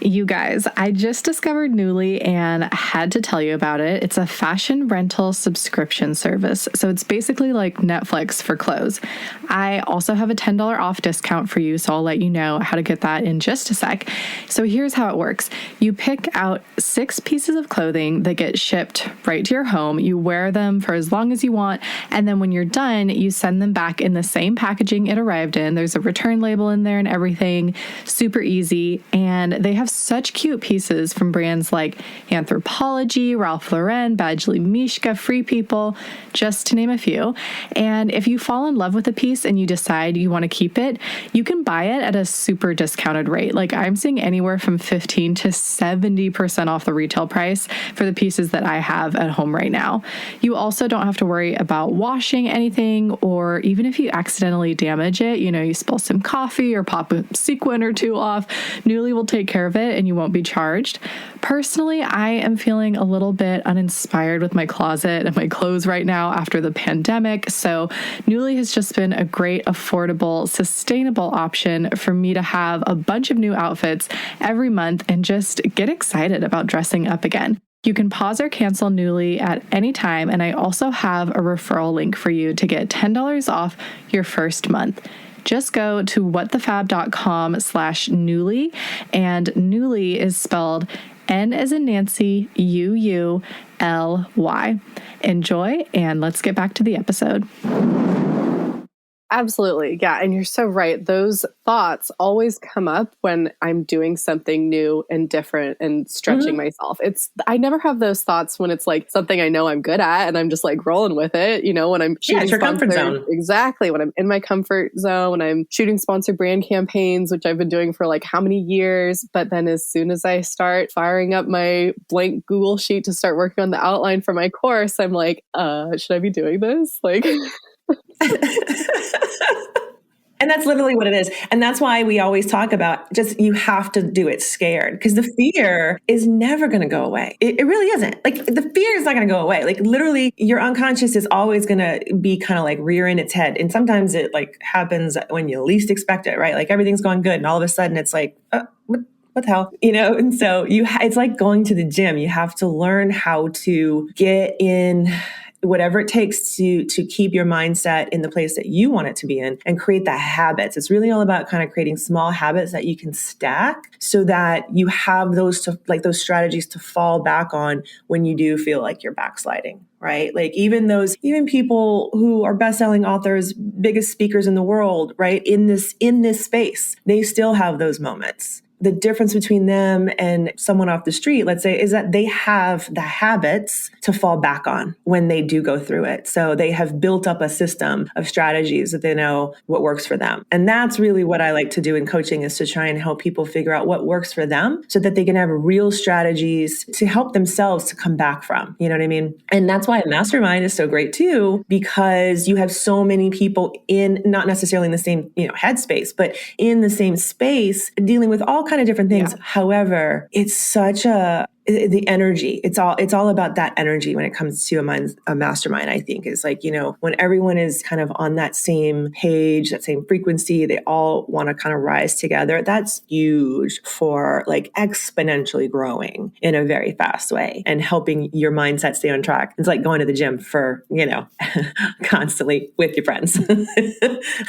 You guys, I just discovered Newly and had to tell you about it. It's a fashion rental subscription service. So it's basically like Netflix for clothes. I also have a $10 off discount for you, so I'll let you know how to get that in just a sec. So here's how it works. You pick out 6 pieces of clothing that get shipped right to your home. You wear them for as long as you want, and then when you're done, you send them back in the same packaging it arrived in. There's a return label in there and everything. Super easy. And they have such cute pieces from brands like Anthropologie, Ralph Lauren, Badgley Mischka, Free People, just to name a few. And if you fall in love with a piece and you decide you want to keep it, you can buy it at a super discounted rate. Like, I'm seeing anywhere from 15 to 70% off the retail price for the pieces that I have at home right now. You also don't have to worry about washing anything, or even if you accidentally damage it, you know, you spill some coffee or pop a sequin or two off, Newly will take care of it. it and you won't be charged. Personally, I am feeling a little bit uninspired with my closet and my clothes right now after the pandemic. So Nuuly has just been a great, affordable, sustainable option for me to have a bunch of new outfits every month and just get excited about dressing up again. You can pause or cancel Nuuly at any time, and I also have a referral link for you to get $10 off your first month. Just go to whatthefab.com/Nuuly, and Nuuly is spelled N as in Nancy, UULY. Enjoy, and let's get back to the episode. Absolutely. Yeah. And you're so right. Those thoughts always come up when I'm doing something new and different and stretching myself. I never have those thoughts when it's like something I know I'm good at and I'm just like rolling with it, when I'm shooting it's your comfort zone. Exactly. When I'm in my comfort zone, when I'm shooting sponsored brand campaigns, which I've been doing for like how many years. But then as soon as I start firing up my blank Google sheet to start working on the outline for my course, I'm like, should I be doing this? Like... And that's literally what it is. And that's why we always talk about just you have to do it scared, because the fear is never going to go away. It really isn't. Like the fear is not going to go away. Like literally your unconscious is always going to be kind of like rearing its head. And sometimes it like happens when you least expect it, right? Like everything's going good. And all of a sudden it's like, what the hell? And so it's like going to the gym. You have to learn how to get in whatever it takes to keep your mindset in the place that you want it to be in and create the habits. It's really all about kind of creating small habits that you can stack so that you have those strategies to fall back on when you do feel like you're backsliding, right? Like even people who are best-selling authors, biggest speakers in the world, right? In this space, they still have those moments. The difference between them and someone off the street, let's say, is that they have the habits to fall back on when they do go through it. So they have built up a system of strategies that they know what works for them. And that's really what I like to do in coaching, is to try and help people figure out what works for them so that they can have real strategies to help themselves to come back from. You know what I mean? And that's why a mastermind is so great too, because you have so many people in, not necessarily in the same, headspace, but in the same space dealing with all kind of different things. Yeah. However, it's such the energy. It's all about that energy when it comes to a mastermind. I think is like, when everyone is kind of on that same page, that same frequency, they all want to kind of rise together. That's huge for like exponentially growing in a very fast way and helping your mindset stay on track. It's like going to the gym for, constantly with your friends,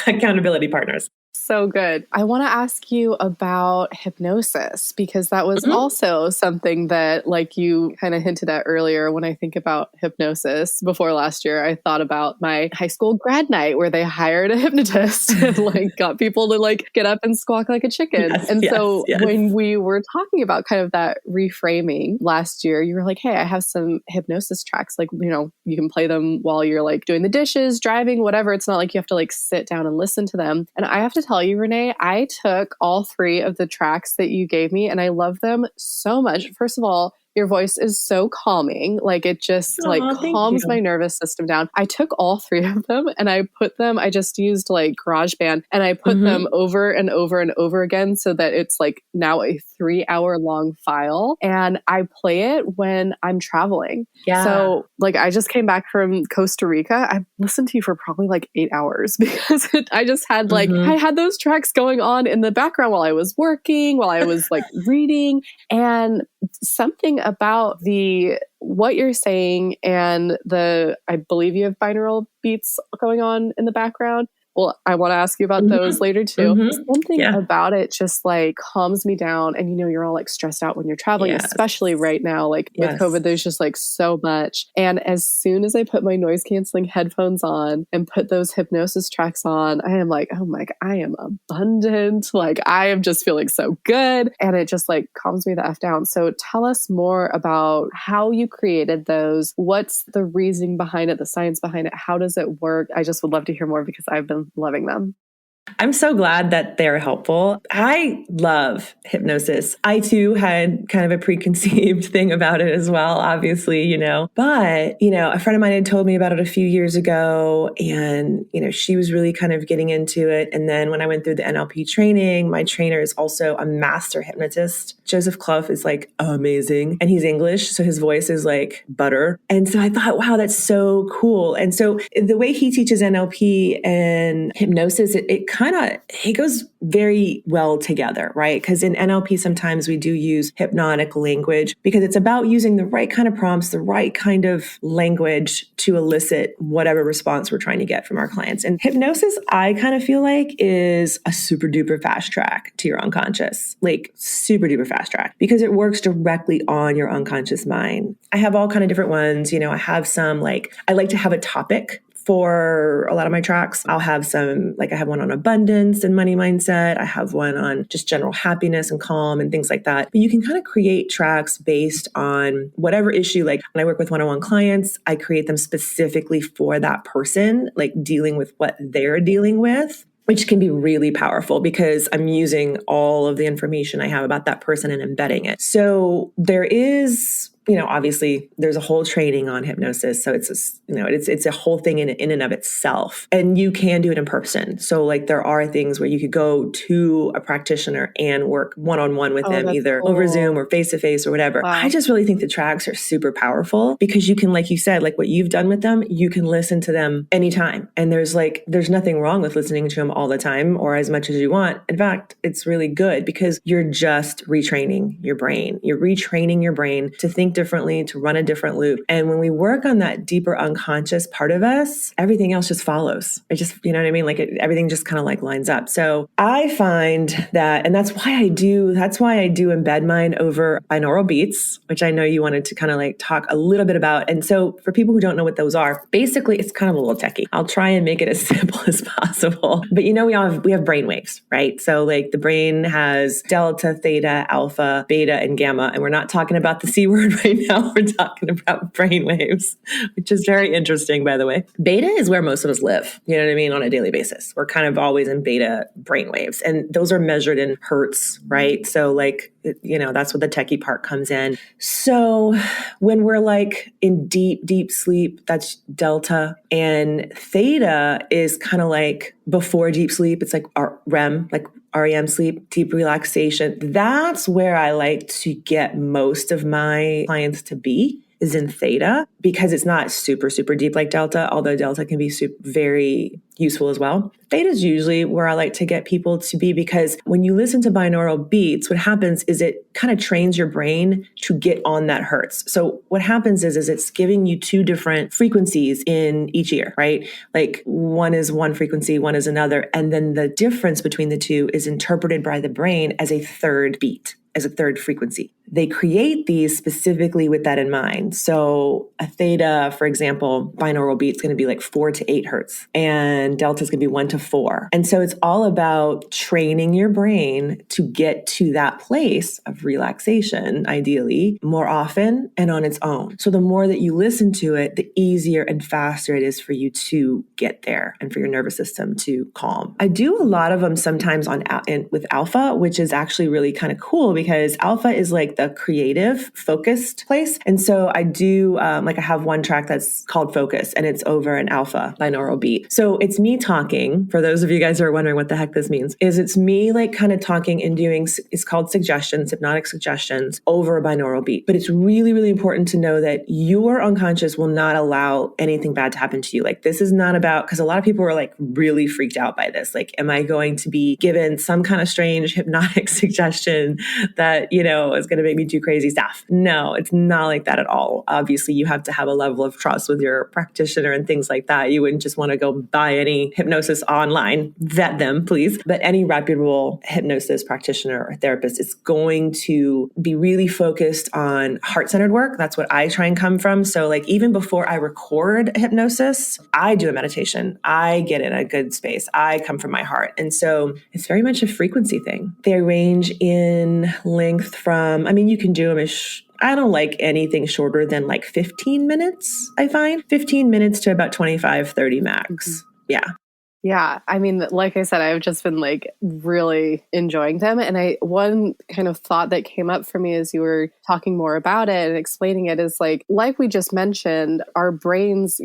accountability partners. So good. I want to ask you about hypnosis, because that was also something that, like you kind of hinted at earlier, when I think about hypnosis before last year, I thought about my high school grad night where they hired a hypnotist and like got people to like get up and squawk like a chicken. So when we were talking about kind of that reframing last year, you were like, hey, I have some hypnosis tracks. Like, you can play them while you're like doing the dishes, driving, whatever. It's not like you have to like sit down and listen to them. And I have to tell you, Renee, I took all 3 of the tracks that you gave me and I love them so much. First of all, your voice is so calming. Like it just calms my nervous system down. I took all 3 of them and I just used like GarageBand and I put them over and over and over again so that it's like now a 3-hour long file. And I play it when I'm traveling. Yeah. So like I just came back from Costa Rica. I listened to you for probably like 8 hours because I just had I had those tracks going on in the background while I was working, while I was like reading, and something about what you're saying and I believe you have binaural beats going on in the background. Well, I want to ask you about those later too. Something about it just like calms me down. And you're all like stressed out when you're traveling, especially right now, like with COVID, there's just like so much. And as soon as I put my noise canceling headphones on and put those hypnosis tracks on, I am like, oh my God, I am abundant. Like I am just feeling so good. And it just like calms me the F down. So tell us more about how you created those. What's the reasoning behind it, the science behind it? How does it work? I just would love to hear more because I've been loving them. I'm so glad that they're helpful. I love hypnosis. I too had kind of a preconceived thing about it as well, obviously, but, a friend of mine had told me about it a few years ago and, she was really kind of getting into it. And then when I went through the NLP training, my trainer is also a master hypnotist. Joseph Clough is like amazing and he's English. So his voice is like butter. And so I thought, wow, that's so cool. And so the way he teaches NLP and hypnosis, it goes very well together, right? Because in NLP, sometimes we do use hypnotic language because it's about using the right kind of prompts, the right kind of language to elicit whatever response we're trying to get from our clients. And hypnosis, I kind of feel like is a super duper fast track to your unconscious, like super duper fast track because it works directly on your unconscious mind. I have all kind of different ones. I have some I like to have a topic for a lot of my tracks. I'll have some, I have one on abundance and money mindset. I have one on just general happiness and calm and things like that. But you can kind of create tracks based on whatever issue. Like when I work with one-on-one clients, I create them specifically for that person, dealing with what they're dealing with, which can be really powerful because I'm using all of the information I have about that person and embedding it. So there is, obviously there's a whole training on hypnosis. So it's a whole thing in and of itself. And you can do it in person. So there are things where you could go to a practitioner and work one-on-one with them, either over Zoom or face-to-face or whatever. Wow. I just really think the tracks are super powerful because you can, like you said, what you've done with them, you can listen to them anytime. And there's nothing wrong with listening to them all the time or as much as you want. In fact, it's really good because you're just retraining your brain. You're retraining your brain to think differently, to run a different loop. And when we work on that deeper unconscious part of us, everything else just follows. It just, you know what I mean? Everything just kind of lines up. So I find that, and that's why I do embed mine over binaural beats, which I know you wanted to kind of talk a little bit about. And so for people who don't know what those are, basically it's kind of a little techie. I'll try and make it as simple as possible. But we have brain waves, right? So the brain has delta, theta, alpha, beta, and gamma. And we're not talking about the C word right now. We're talking about brain waves, which is very interesting, by the way. Beta is where most of us live, you know what I mean, on a daily basis. We're kind of always in beta brain waves. And those are measured in hertz, right? So that's where the techie part comes in. So when we're in deep, deep sleep, that's delta. And theta is kind of before deep sleep. It's our REM, REM sleep, deep relaxation. That's where I like to get most of my clients to be, is in theta, because it's not super, super deep like delta, although delta can be very useful as well. Theta is usually where I like to get people to be, because when you listen to binaural beats, what happens is it kind of trains your brain to get on that hertz. So what happens is it's giving you two different frequencies in each ear, right? One is one frequency, one is another. And then the difference between the two is interpreted by the brain as a third beat, as a third frequency. They create these specifically with that in mind. So a theta, for example, binaural beat is going to be 4 to 8 hertz, and delta is going to be 1 to 4. And so it's all about training your brain to get to that place of relaxation, ideally, more often and on its own. So the more that you listen to it, the easier and faster it is for you to get there and for your nervous system to calm. I do a lot of them sometimes with alpha, which is actually really kind of cool because alpha is the creative, focused place. And so I do, I have one track that's called Focus, and it's over an alpha binaural beat. So it's me talking, for those of you guys who are wondering what the heck this means, is it's me kind of talking and doing, it's called suggestions, hypnotic suggestions over a binaural beat. But it's really, really important to know that your unconscious will not allow anything bad to happen to you. This is not about, because a lot of people are really freaked out by this. Am I going to be given some kind of strange hypnotic suggestion that, is going to make me do crazy stuff? No, it's not like that at all. Obviously, you have to have a level of trust with your practitioner and things like that. You wouldn't just want to go buy any hypnosis online. Vet them, please. But any reputable hypnosis practitioner or therapist is going to be really focused on heart-centered work. That's what I try and come from. So even before I record hypnosis, I do a meditation. I get in a good space. I come from my heart. And so it's very much a frequency thing. They range in length from, you can do them I don't like anything shorter than 15 minutes, I find. 15 minutes to about 25, 30 max. Yeah. Yeah. I mean, like I said, I've just been like really enjoying them. And one kind of thought that came up for me as you were talking more about it and explaining it is like we just mentioned, our brains,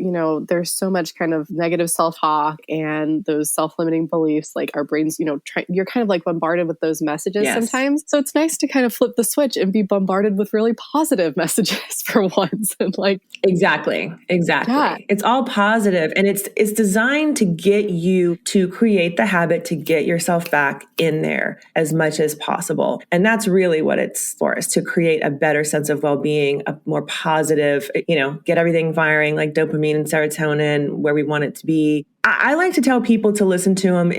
there's so much kind of negative self-talk and those self-limiting beliefs, like our brains, you're kind of like bombarded with those messages sometimes. So it's nice to kind of flip the switch and be bombarded with really positive messages for once. And like, Exactly. Yeah. It's all positive, and it's designed to get you to create the habit to get yourself back in there as much as possible. And that's really what it's for, is to create a better sense of well-being, a more positive, get everything firing like dopamine and serotonin where we want it to be. I like to tell people to listen to them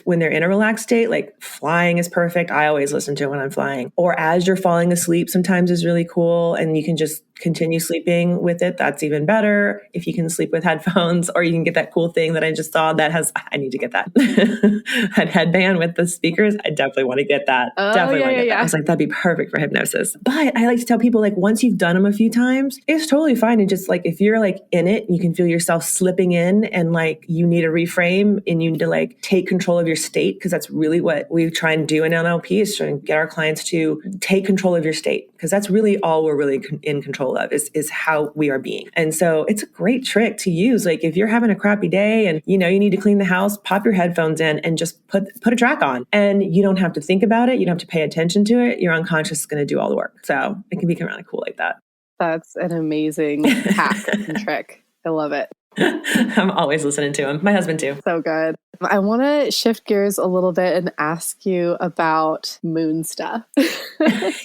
when they're in a relaxed state, like flying is perfect. I always listen to it when I'm flying, or as you're falling asleep sometimes is really cool. And you can just continue sleeping with it. That's even better if you can sleep with headphones, or you can get that cool thing that I just saw that I need to get that, that headband with the speakers. I definitely want to get that. Definitely want to get that. I was like, that'd be perfect for hypnosis. But I like to tell people, like, once you've done them a few times, it's totally fine. And just like, if you're like in it, you can feel yourself slipping in and like you need a reframe and you need to like take control of your state, because that's really what we try and do in NLP, is trying to get our clients to take control of your state, because that's really all we're really in control of is how we are being. And so it's a great trick to use. Like if you're having a crappy day and you need to clean the house, pop your headphones in and just put a track on, and you don't have to think about it. You don't have to pay attention to it. Your unconscious is going to do all the work. So it can become really cool like that. That's an amazing hack and trick. I love it. I'm always listening to him. My husband too. So good. I want to shift gears a little bit and ask you about moon stuff.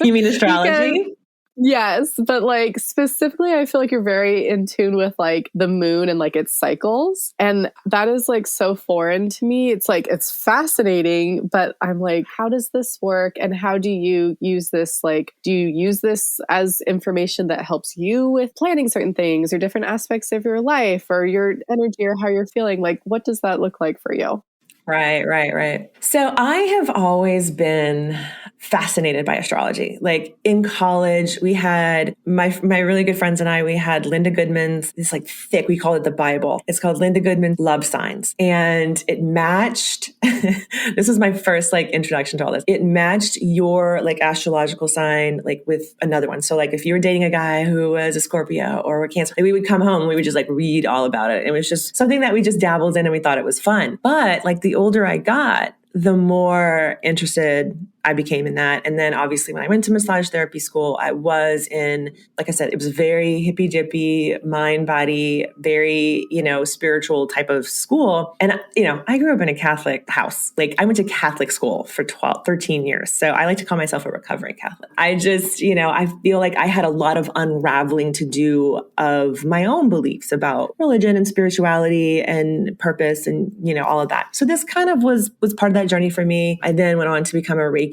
You mean astrology? Yes, but like specifically, I feel like you're very in tune with like the moon and like its cycles. And that is like so foreign to me. It's like, it's fascinating, but I'm like, how does this work? And how do you use this? Like, do you use this as information that helps you with planning certain things or different aspects of your life or your energy or how you're feeling? Like, what does that look like for you? Right. So I have always been fascinated by astrology. Like in college, we had my really good friends and I, we had Linda Goodman's, this like thick, we call it the Bible. It's called Linda Goodman's Love Signs. And it matched, this was my first like introduction to all this. It matched your like astrological sign, like with another one. So like if you were dating a guy who was a Scorpio or a Cancer, like, we would come home and we would just like read all about it. It was just something that we just dabbled in and we thought it was fun. But like the older I got, the more interested I became in that. And then obviously when I went to massage therapy school, I was in, like I said, it was very hippy dippy, mind, body, very, spiritual type of school. And, I grew up in a Catholic house. Like I went to Catholic school for 13 years. So I like to call myself a recovering Catholic. I just, I feel like I had a lot of unraveling to do of my own beliefs about religion and spirituality and purpose and, all of that. So this kind of was part of that journey for me. I then went on to become a Reiki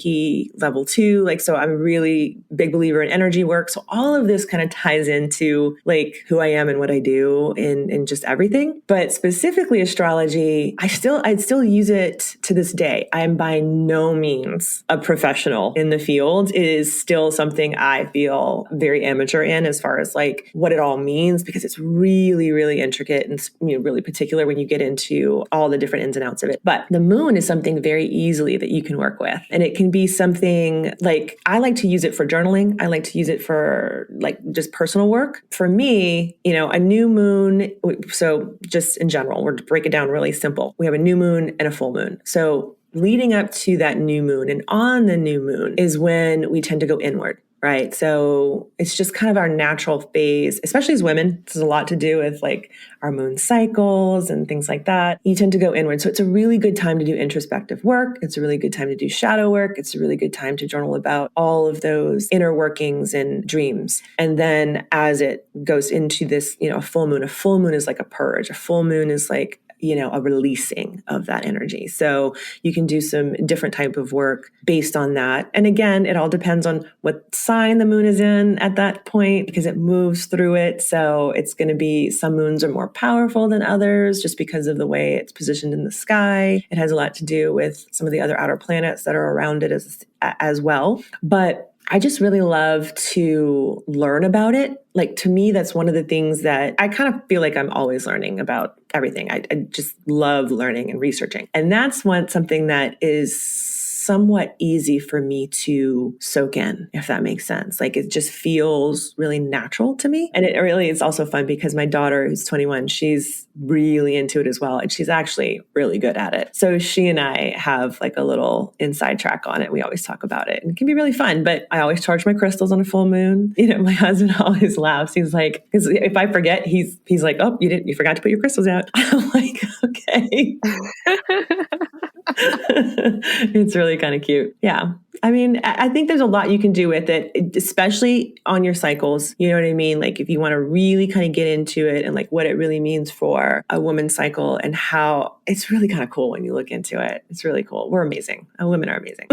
level 2. So I'm a really big believer in energy work. So all of this kind of ties into like who I am and what I do in just everything. But specifically astrology, I'd still use it to this day. I am by no means a professional in the field. It is still something I feel very amateur in as far as like what it all means, because it's really, really intricate and really particular when you get into all the different ins and outs of it. But the moon is something very easily that you can work with. And it can be something like, I like to use it for journaling. I like to use it for like just personal work. For me, a new moon. So just in general, we're to break it down really simple. We have a new moon and a full moon. So leading up to that new moon and on the new moon is when we tend to go inward. Right. So it's just kind of our natural phase, especially as women. This has a lot to do with like our moon cycles and things like that. You tend to go inward. So it's a really good time to do introspective work. It's a really good time to do shadow work. It's a really good time to journal about all of those inner workings and dreams. And then as it goes into this, a full moon is like a purge. A full moon is like a releasing of that energy. So you can do some different type of work based on that. And again, it all depends on what sign the moon is in at that point, because it moves through it. So it's going to be, some moons are more powerful than others just because of the way it's positioned in the sky. It has a lot to do with some of the other outer planets that are around it as well. But I just really love to learn about it. Like, to me, that's one of the things that I kind of feel like I'm always learning about everything. I just love learning and researching. And that's something that is somewhat easy for me to soak in, if that makes sense. Like, it just feels really natural to me. And it really is also fun because my daughter, who's 21, she's really into it as well. And she's actually really good at it. So she and I have like a little inside track on it. We always talk about it, and it can be really fun. But I always charge my crystals on a full moon. My husband always laughs. He's like, because if I forget, he's like, oh, you forgot to put your crystals out. I'm like, okay. It's really kind of cute. Yeah. I mean, I think there's a lot you can do with it, especially on your cycles. You know what I mean? Like, if you want to really kind of get into it and like what it really means for a woman's cycle, and how it's really kind of cool when you look into it. It's really cool. We're amazing. Women are amazing.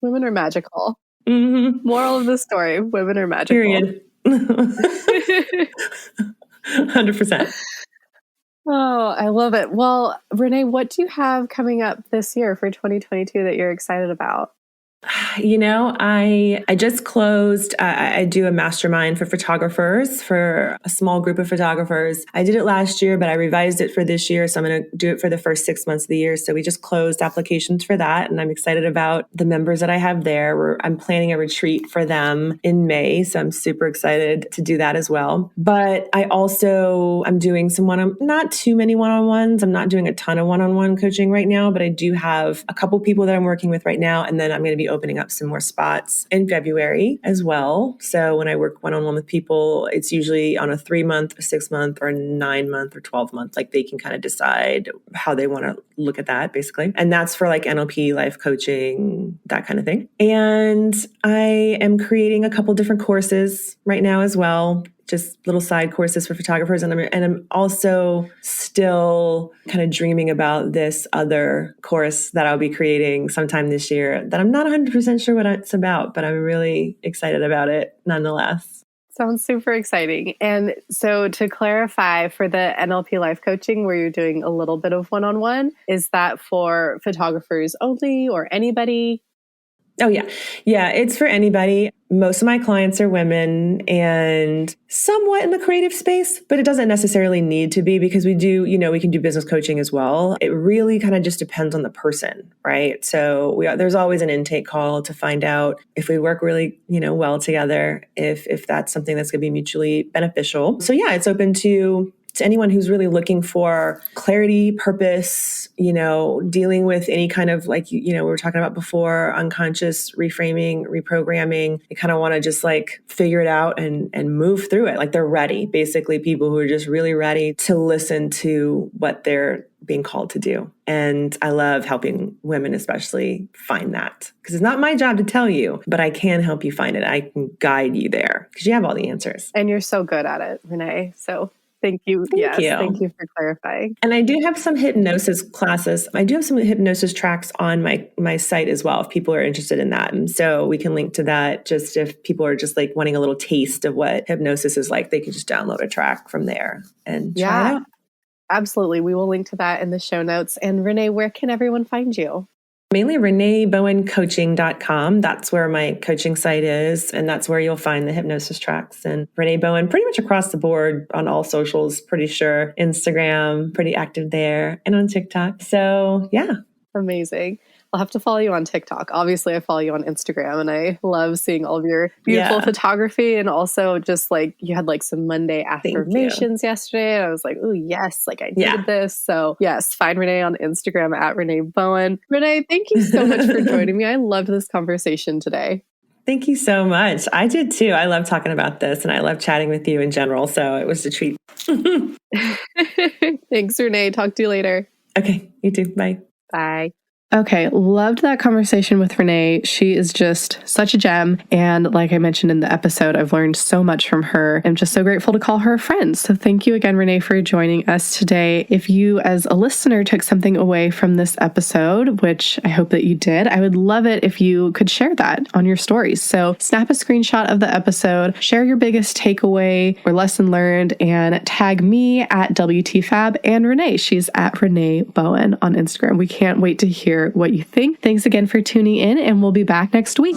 Women are magical. Mm-hmm. Moral of the story, women are magical. Period. 100%. Oh, I love it. Well, Renee, what do you have coming up this year for 2022 that you're excited about? I just closed, I do a mastermind for photographers, for a small group of photographers. I did it last year, but I revised it for this year. So I'm going to do it for the first 6 months of the year. So we just closed applications for that. And I'm excited about the members that I have there. I'm planning a retreat for them in May. So I'm super excited to do that as well. But I'm doing some not too many one-on-ones. I'm not doing a ton of one-on-one coaching right now, but I do have a couple people that I'm working with right now. And then I'm going to be opening up some more spots in February as well. So when I work one-on-one with people, it's usually on a 3-month, a 6-month, or a 9-month or 12-month. Like, they can kind of decide how they want to look at that, basically. And that's for like NLP, life coaching, that kind of thing. And I am creating a couple different courses right now as well. Just little side courses for photographers. And I'm also still kind of dreaming about this other course that I'll be creating sometime this year that I'm not 100% sure what it's about, but I'm really excited about it nonetheless. Sounds super exciting. And so, to clarify, for the NLP life coaching, where you're doing a little bit of one-on-one, is that for photographers only or anybody? Oh, yeah. Yeah, it's for anybody. Most of my clients are women and somewhat in the creative space, but it doesn't necessarily need to be, because we can do business coaching as well. It really kind of just depends on the person, right? So there's always an intake call to find out if we work really, well together, if that's something that's going to be mutually beneficial. So yeah, it's open to anyone who's really looking for clarity, purpose, dealing with any kind of, like, we were talking about before, unconscious reframing, reprogramming. They kind of want to just like figure it out and move through it. Like, they're ready. Basically, people who are just really ready to listen to what they're being called to do. And I love helping women especially find that, because it's not my job to tell you, but I can help you find it. I can guide you there because you have all the answers. And you're so good at it, Renee. So thank you. Thank you for clarifying. And I do have some hypnosis classes. I do have some hypnosis tracks on my site as well, if people are interested in that. And so we can link to that. Just if people are just like wanting a little taste of what hypnosis is like, they can just download a track from there and try it out. Absolutely. We will link to that in the show notes. And Renee, where can everyone find you? Mainly ReneeBowenCoaching.com. That's where my coaching site is. And that's where you'll find the hypnosis tracks. And Renee Bowen, pretty much across the board on all socials, pretty sure. Instagram, pretty active there, and on TikTok. So yeah. Amazing. I'll have to follow you on TikTok. Obviously, I follow you on Instagram, and I love seeing all of your beautiful photography. And also just like you had like some Monday affirmations yesterday. And I was like, oh, yes, like I needed this. So yes, find Renee on Instagram at Renee Bowen. Renee, thank you so much for joining me. I loved this conversation today. Thank you so much. I did too. I love talking about this, and I love chatting with you in general. So it was a treat. Thanks, Renee. Talk to you later. Okay. You too. Bye. Bye. Okay, loved that conversation with Renee. She is just such a gem. And like I mentioned in the episode, I've learned so much from her. I'm just so grateful to call her a friend. So thank you again, Renee, for joining us today. If you as a listener took something away from this episode, which I hope that you did, I would love it if you could share that on your stories. So snap a screenshot of the episode, share your biggest takeaway or lesson learned, and tag me at WTFab and Renee. She's at Renee Bowen on Instagram. We can't wait to hear what you think. Thanks again for tuning in, and we'll be back next week.